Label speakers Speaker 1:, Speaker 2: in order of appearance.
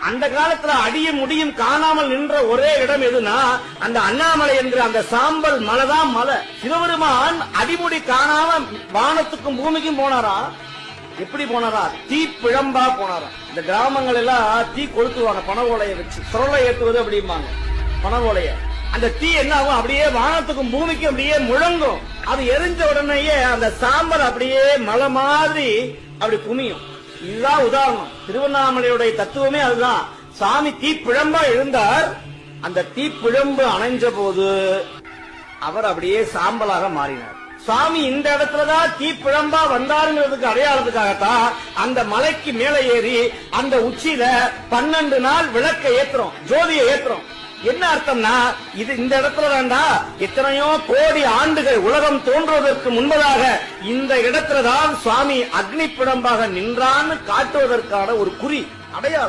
Speaker 1: அந்த காலத்துல அடியும் முடியும் காணாமல் நின்ற ஒரே இடம் எதுனா அந்த அண்ணாமலை என்கிற அந்த சாம்பல் மலைதான் மலை. சிவபெருமான் அடிமுடி காணாம வானத்துக்கும் பூமிக்கும் போனாரா? எப்படி போனாரா? தீ பிழம்பா போனாரா? இந்த கிராமங்கள் எல்லாம் தீ கொளுத்துவாங்க பனை ஓலையை வச்சு. சுரலை ஏற்றுவது அப்படிம்பாங்க பனை ஓலைய. அந்த தீ என்ன ஆகும்? அப்படியே வானத்துக்கும் பூமிக்கும் அப்படியே முழங்கும். அது எரிஞ்ச உடனேயே அந்த சாம்பல் அப்படியே மலை மாதிரி அப்படி குமியும். இதுதான் உதாரணம். திருவண்ணாமலையுடைய தத்துவமே அதுதான். சாமி தீப்பிழம்பா இருந்தார். அந்த தீப்பிழம்பு அணைஞ்ச போது அவர் அப்படியே சாம்பலாக மாறினார். சுவாமி இந்த இடத்துலதான் தீப்பிழம்பா வந்தாருங்கிறதுக்கு அடையாளத்துக்காகத்தான் அந்த மலைக்கு மேல ஏறி அந்த உச்சியில 12 நாள் விளக்க ஏத்துறோம், ஜோதியை ஏத்துறோம். என்ன அர்த்தம்னா இது இந்த இடத்துல வேண்டா எத்தனையோ கோடி ஆண்டுகள் உலகம் தோன்றுவதற்கு முன்பதாக இந்த இடத்துலதான் சுவாமி அக்னி பிழம்பாக நின்றான்னு காட்டுவதற்கான ஒரு குறி, அடையாளம்.